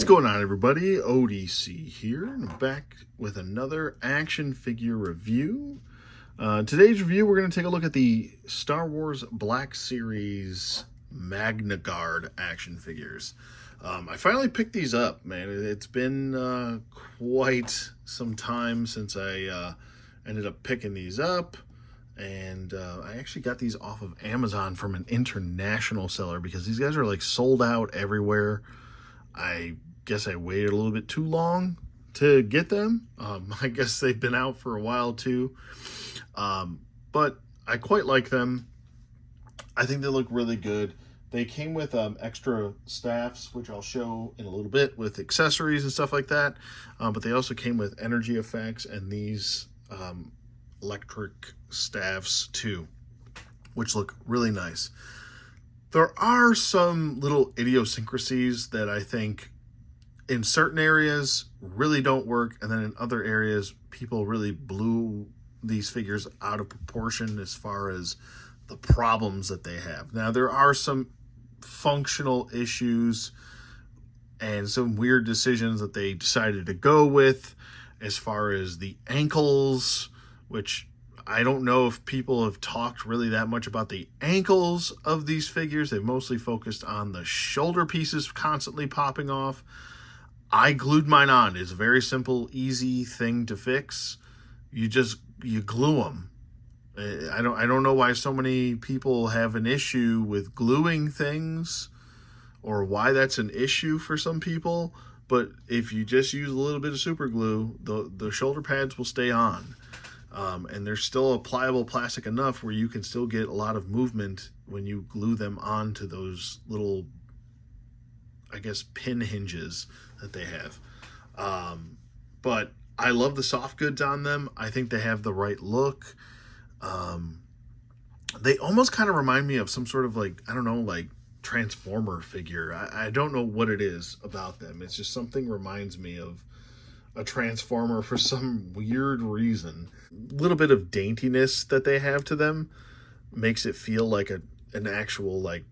What's going on, everybody? ODC here, and I'm back with another action figure review. Today's review, we're going to take a look at the Star Wars Black Series Magna Guard action figures. I finally picked these up, man. It's been quite some time since I ended up picking these up. And I actually got these off of Amazon from an international seller because these guys are like sold out everywhere. I guess I waited a little bit too long to get them. I guess they've been out for a while too. But I quite like them. I think they look really good. They came with extra staffs, which I'll show in a little bit, with accessories and stuff like that. But they also came with energy effects and these electric staffs too, which look really nice. There are some little idiosyncrasies that I think in certain areas really don't work, and then in other areas people really blew these figures out of proportion as far as the problems that they have. Now, there are some functional issues and some weird decisions that they decided to go with as far as the ankles, which I don't know if people have talked really that much about the ankles of these figures. They've mostly focused on the shoulder pieces constantly popping off. I glued mine on. It's a very simple, easy thing to fix. You glue them. I don't know why so many people have an issue with gluing things, or why that's an issue for some people. But if you just use a little bit of super glue, the shoulder pads will stay on. And they're still a pliable plastic enough where you can still get a lot of movement when you glue them onto those little, I guess, pin hinges that they have. But I love the soft goods on them. I think they have the right look. They almost kind of remind me of some sort of like, I don't know, like Transformer figure. I don't know what it is about them. It's just something reminds me of a Transformer for some weird reason. A little bit of daintiness that they have to them makes it feel like an actual like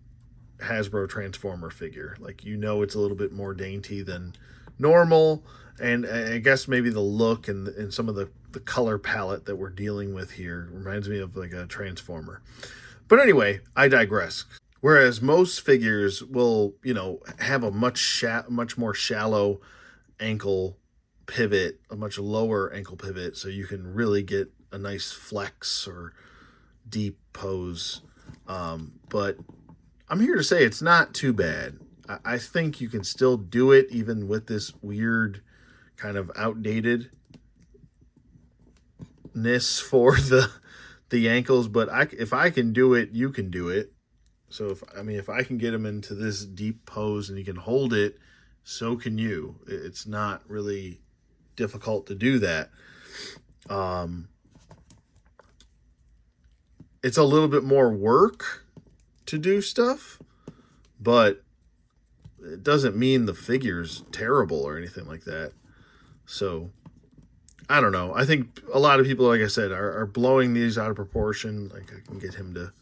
Hasbro Transformer figure. Like, you know, it's a little bit more dainty than normal, and I guess maybe the look and some of the color palette that we're dealing with here reminds me of like a Transformer. But anyway, I digress. Whereas most figures will, you know, have a much more shallow ankle pivot, a much lower ankle pivot, so you can really get a nice flex or deep pose. But I'm here to say it's not too bad. I think you can still do it even with this weird kind of outdatedness for the ankles. But if I can do it, you can do it. So if I can get him into this deep pose and he can hold it, so can you. It's not really difficult to do that. It's a little bit more work to do stuff, but it doesn't mean the figure's terrible or anything like that. So I don't know. I think a lot of people, like I said, are blowing these out of proportion. Like, I can get him to,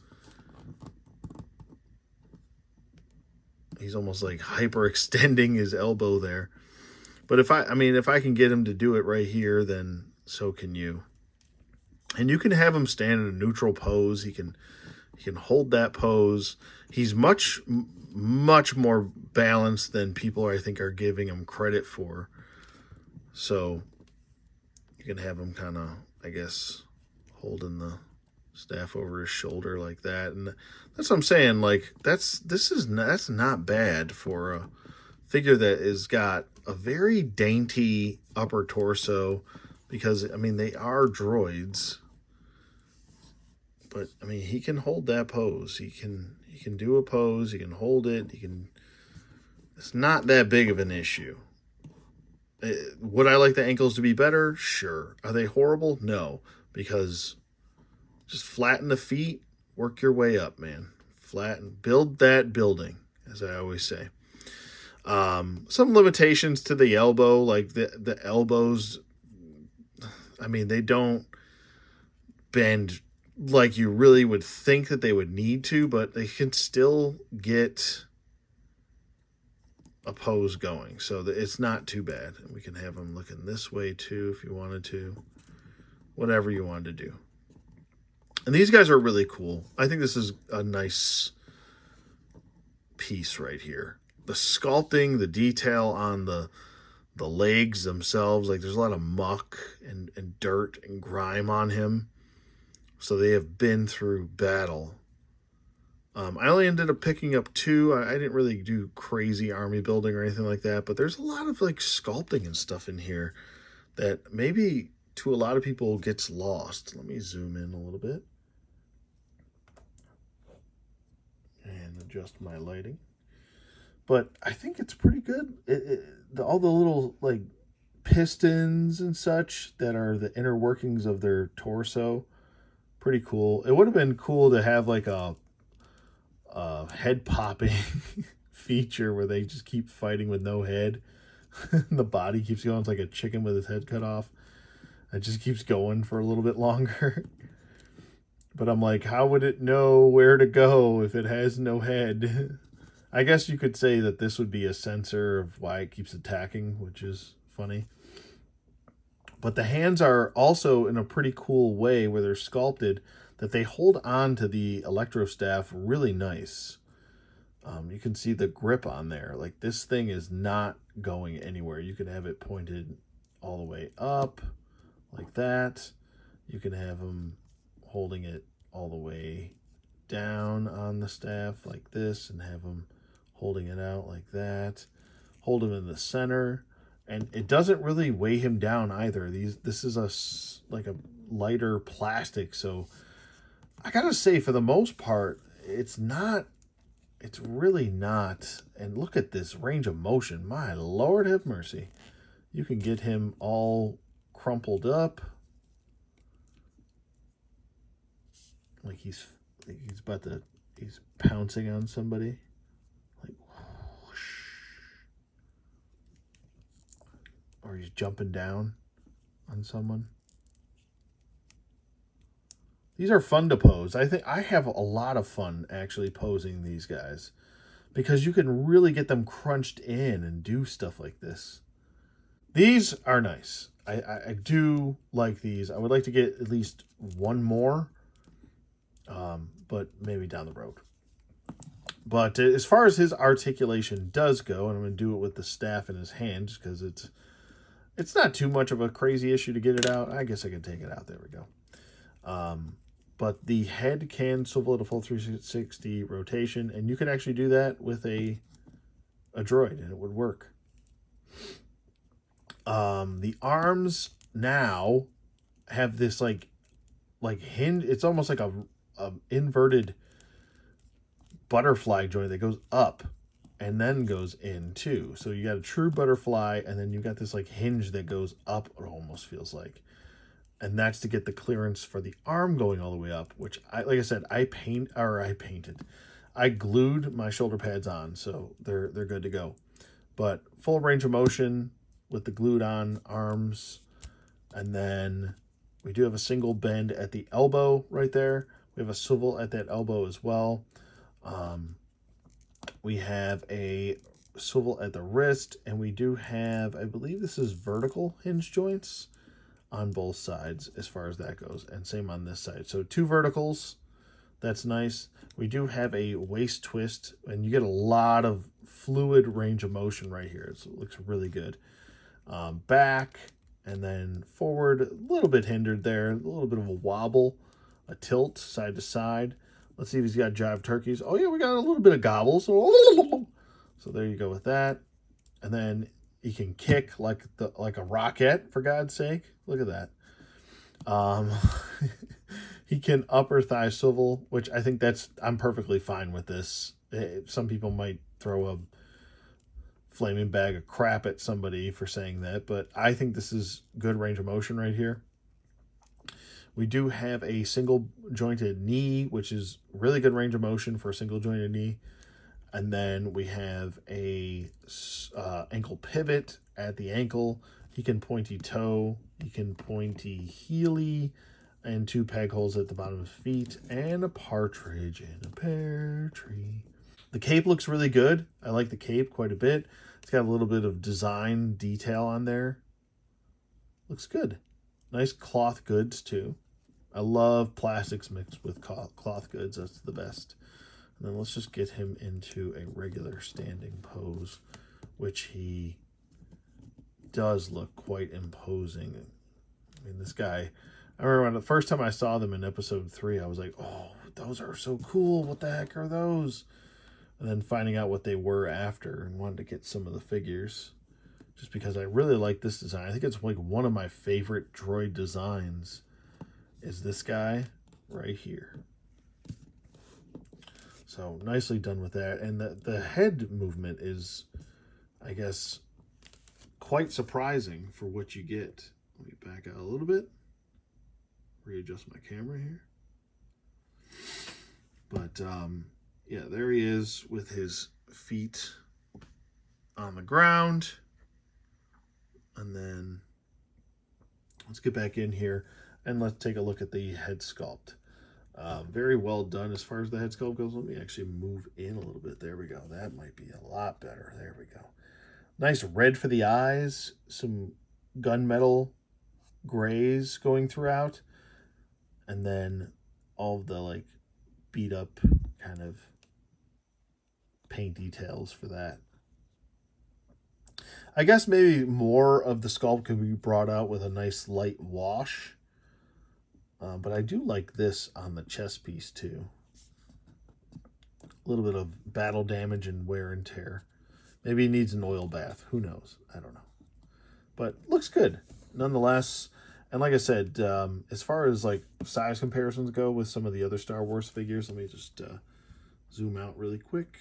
he's almost like hyperextending his elbow there. But if I can get him to do it right here, then so can you. And you can have him stand in a neutral pose. He can hold that pose. He's much more balanced than people, I think, are giving him credit for. So you can have him kind of, I guess, holding the staff over his shoulder like that. And that's what I'm saying. Like, that's not bad for a figure that has got a very dainty upper torso, because I mean, they are droids, but I mean, he can hold that pose. He can do a pose. He can hold it. It's not that big of an issue. Would I like the ankles to be better? Sure. Are they horrible? No, because just flatten the feet, work your way up, man. Flatten, build that building, as I always say. Some limitations to the elbow, like the elbows, I mean, they don't bend like you really would think that they would need to, but they can still get a pose going, so that it's not too bad. And we can have him looking this way too if you wanted to. Whatever you wanted to do. And these guys are really cool. I think this is a nice piece right here. The sculpting, the detail on the legs themselves, like there's a lot of muck and dirt and grime on him. So they have been through battle. I only ended up picking up 2. I didn't really do crazy army building or anything like that, but there's a lot of like sculpting and stuff in here that maybe to a lot of people gets lost. Let me zoom in a little bit and adjust my lighting. But I think it's pretty good. All the little like pistons and such that are the inner workings of their torso, pretty cool. It would have been cool to have like a head popping feature where they just keep fighting with no head. The body keeps going. It's like a chicken with his head cut off. It just keeps going for a little bit longer. But I'm like, how would it know where to go if it has no head? I guess you could say that this would be a sensor of why it keeps attacking, which is funny. But the hands are also in a pretty cool way where they're sculpted that they hold on to the electro staff really nice. You can see the grip on there. Like this thing is not going anywhere. You can have it pointed all the way up like that. You can have them holding it all the way down on the staff like this and have them holding it out like that. Hold him in the center. And it doesn't really weigh him down either. This is like a lighter plastic. So I gotta say, for the most part, it's really not. And look at this range of motion. My Lord have mercy. You can get him all crumpled up. Like he's pouncing on somebody. Like whoosh. Or he's jumping down on someone. These are fun to pose. I think I have a lot of fun actually posing these guys because you can really get them crunched in and do stuff like this. These are nice. I do like these. I would like to get at least one more, but maybe down the road. But as far as his articulation does go, and I'm going to do it with the staff in his hand because it's not too much of a crazy issue to get it out. I guess I can take it out. There we go. But the head can swivel at a full 360 rotation, and you can actually do that with a droid, and it would work. The arms now have this like hinge. It's almost like a inverted butterfly joint that goes up and then goes in too. So you got a true butterfly, and then you got this like hinge that goes up. It almost feels like. And that's to get the clearance for the arm going all the way up, which like I said, I glued my shoulder pads on, so they're good to go. But full range of motion with the glued on arms. And then we do have a single bend at the elbow right there. We have a swivel at that elbow as well. We have a swivel at the wrist, and we do have, I believe this is vertical hinge joints on both sides as far as that goes, and same on this side. So 2 verticals, that's nice. We do have a waist twist, and you get a lot of fluid range of motion right here. It looks really good. Back and then forward, a little bit hindered there, a little bit of a wobble, a tilt side to side. Let's see if he's got jive turkeys. Oh yeah, we got a little bit of gobbles. So there you go with that. And then he can kick like a rocket, for God's sake. Look at that. He can upper thigh swivel, which I think I'm perfectly fine with this. Some people might throw a flaming bag of crap at somebody for saying that, but I think this is good range of motion right here. We do have a single jointed knee, which is really good range of motion for a single jointed knee. And then we have a ankle pivot at the ankle. He can pointy toe. He can pointy heely. And 2 peg holes at the bottom of his feet. And a partridge in a pear tree. The cape looks really good. I like the cape quite a bit. It's got a little bit of design detail on there. Looks good. Nice cloth goods too. I love plastics mixed with cloth goods. That's the best. And then let's just get him into a regular standing pose, which he does look quite imposing. I mean, this guy, I remember when the first time I saw them in episode 3, I was like, oh, those are so cool. What the heck are those? And then finding out what they were after and wanted to get some of the figures just because I really like this design. I think it's like one of my favorite droid designs is this guy right here. So nicely done with that. And the head movement is, I guess, quite surprising for what you get. Let me back out a little bit. Readjust my camera here. But yeah, there he is with his feet on the ground. And then let's get back in here and let's take a look at the head sculpt. Very well done as far as the head sculpt goes. Let me actually move in a little bit. There we go. That might be a lot better. There we go. Nice red for the eyes. Some gunmetal grays going throughout. And then all of the like beat up kind of paint details for that. I guess maybe more of the sculpt could be brought out with a nice light wash. But I do like this on the chest piece too. A little bit of battle damage and wear and tear. Maybe he needs an oil bath. Who knows? I don't know. But looks good nonetheless. And like I said, as far as like size comparisons go with some of the other Star Wars figures, let me just zoom out really quick.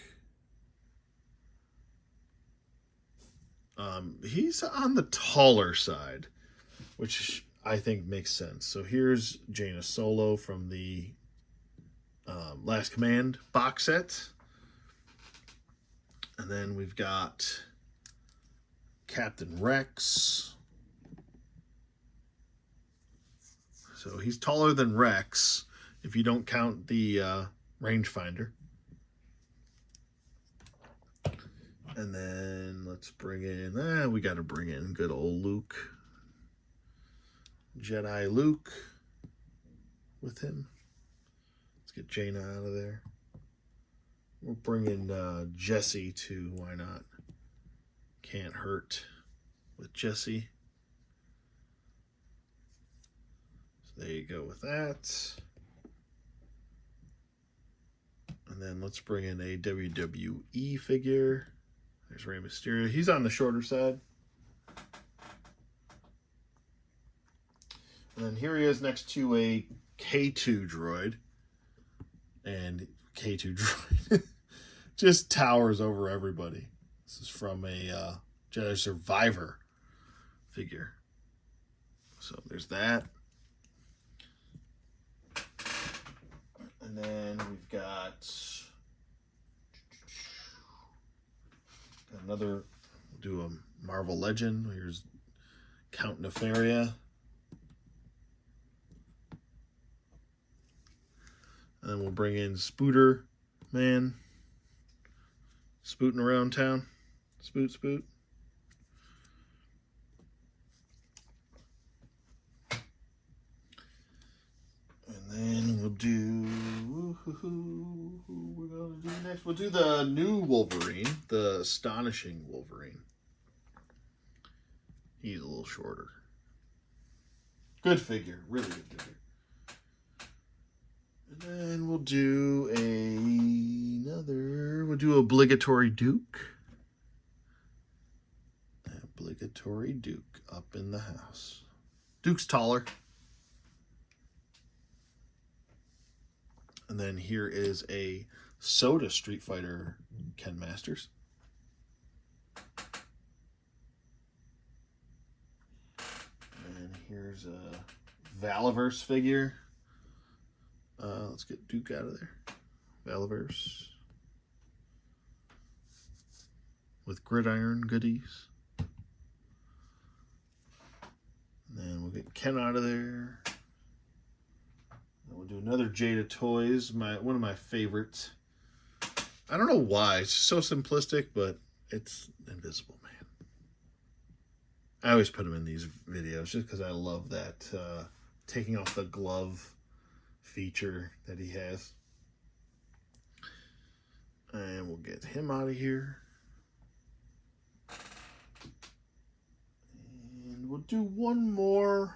He's on the taller side, which I think makes sense. So here's Jaina Solo from the Last Command box set. And then we've got Captain Rex. So he's taller than Rex if you don't count the rangefinder. And then let's bring in, we got to bring in good old Luke. Jedi Luke with him. Let's get Jaina out of there. We'll bring in Jesse too. Why not? Can't hurt with Jesse. So there you go with that. And then let's bring in a WWE figure. There's Rey Mysterio. He's on the shorter side. And then here he is next to a K2 droid. And K2 droid just towers over everybody. This is from a Jedi Survivor figure. So there's that. And then we've got another, we'll do a Marvel Legend. Here's Count Nefaria. And then we'll bring in Spooter Man. Spooting around town. Spoot. And then we'll do, who we're going to do next? We'll do the new Wolverine, the Astonishing Wolverine. He's a little shorter. Good figure, really good figure. And then we'll do we'll do Obligatory Duke. Obligatory Duke up in the house. Duke's taller. And then here is a Soda Street Fighter Ken Masters. And here's a Valaverse figure. Let's get Duke out of there. Valaverse. With gridiron goodies. And then we'll get Ken out of there. And we'll do another Jada Toys, one of my favorite I don't know why. It's just so simplistic, but it's Invisible Man. I always put him in these videos just because I love that taking off the glove feature that he has. And we'll get him out of here. And we'll do one more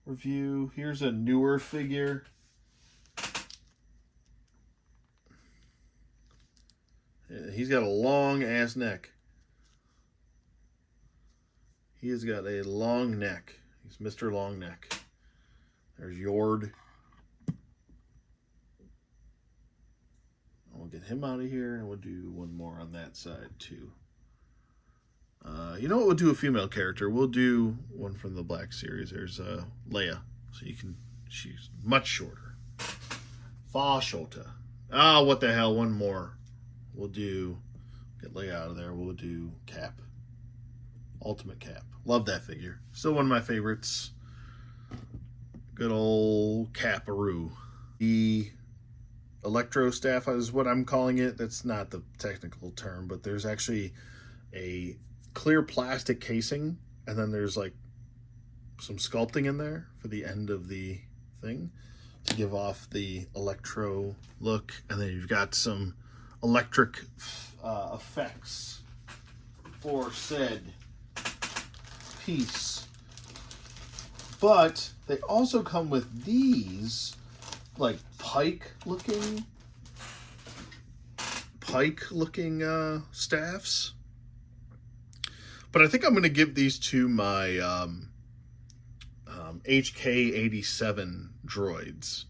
review. Here's a newer figure. He's got a long ass neck. He has got a long neck. He's Mr. Long Neck. There's Yord. We'll get him out of here, and we'll do one more on that side too. You know what? We'll do a female character. We'll do one from the Black Series. There's Leia, so you can. She's much shorter. Far shorter. Ah, what the hell? One more. We'll do. Get Leia out of there. We'll do Cap. Ultimate Cap. Love that figure. Still one of my favorites. Good old Caparoo. The Electro Staff is what I'm calling it. That's not the technical term, but there's actually a clear plastic casing, and then there's like some sculpting in there for the end of the thing to give off the electro look, and then you've got some electric effects for said piece. But they also come with these like pike looking staffs. But I think I'm going to give these to my HK-87 droids,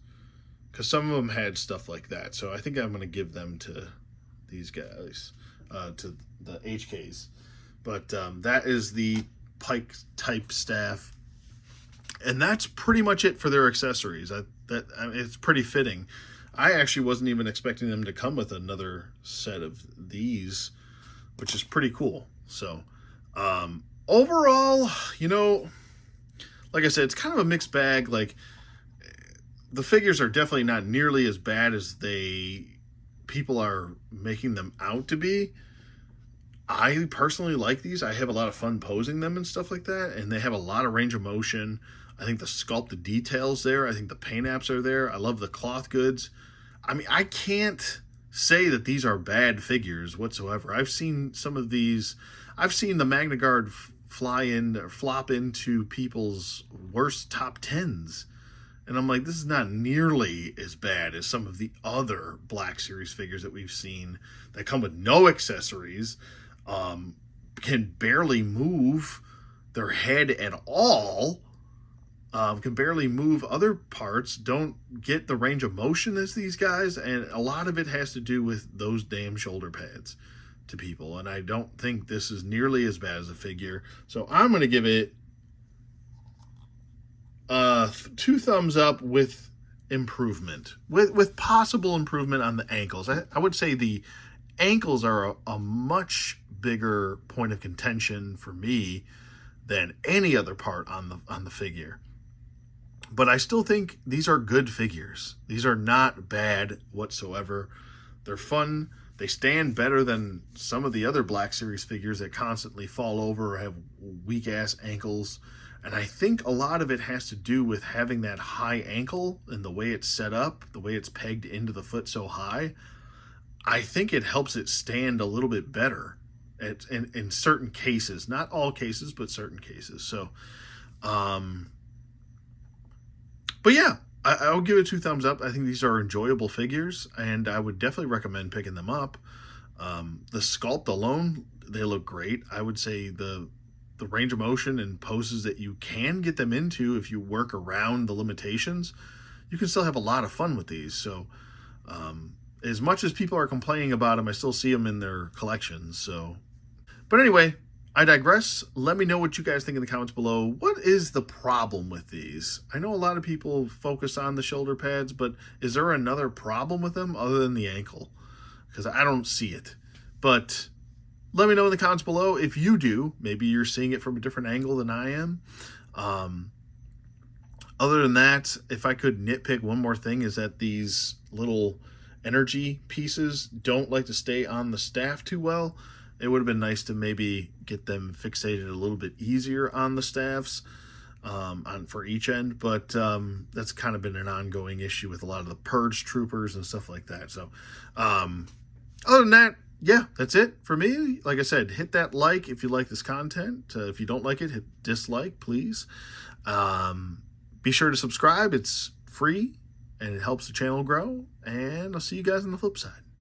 because some of them had stuff like that. So I think I'm going to give them to these guys, to the HKs. But that is the pike type staff, and that's pretty much it for their accessories. It's pretty fitting. I actually wasn't even expecting them to come with another set of these, which is pretty cool. So overall, you know, like I said, it's kind of a mixed bag. Like, the figures are definitely not nearly as bad as people are making them out to be. I personally like these. I have a lot of fun posing them and stuff like that, and they have a lot of range of motion. I think the sculpt, the details there. I think the paint apps are there. I love the cloth goods. I mean, I can't say that these are bad figures whatsoever. I've seen some of these. I've seen the Magna Guard flop into people's worst top 10s. And I'm like, this is not nearly as bad as some of the other Black Series figures that we've seen that come with no accessories, can barely move their head at all, can barely move other parts, don't get the range of motion as these guys, and a lot of it has to do with those damn shoulder pads to people. And I don't think this is nearly as bad as a figure. So I'm going to give it 2 thumbs up with improvement, with possible improvement on the ankles. I would say the ankles are a much bigger point of contention for me than any other part on the figure. But I still think these are good figures. These are not bad whatsoever. They're fun. They stand better than some of the other Black Series figures that constantly fall over or have weak ass ankles. And I think a lot of it has to do with having that high ankle and the way it's set up, the way it's pegged into the foot so high. I think it helps it stand a little bit better in certain cases. Not all cases, but certain cases. So, but yeah, I'll give it 2 thumbs up. I think these are enjoyable figures, and I would definitely recommend picking them up. The sculpt alone, they look great. I would say the range of motion and poses that you can get them into, if you work around the limitations, you can still have a lot of fun with these. So as much as people are complaining about them, I still see them in their collections. So, but anyway, I digress. Let me know what you guys think in the comments below. What is the problem with these? I know a lot of people focus on the shoulder pads, but is there another problem with them other than the ankle? Because I don't see it. But let me know in the comments below if you do. Maybe you're seeing it from a different angle than I am. Other than that, if I could nitpick one more thing, is that these little energy pieces don't like to stay on the staff too well. It would have been nice to maybe get them fixated a little bit easier on the staffs for each end, but that's kind of been an ongoing issue with a lot of the purge troopers and stuff like that. So other than that, yeah, that's it for me. Like I said, hit that like if you like this content. If you don't like it, hit dislike, please. Be sure to subscribe. It's free and it helps the channel grow. And I'll see you guys on the flip side.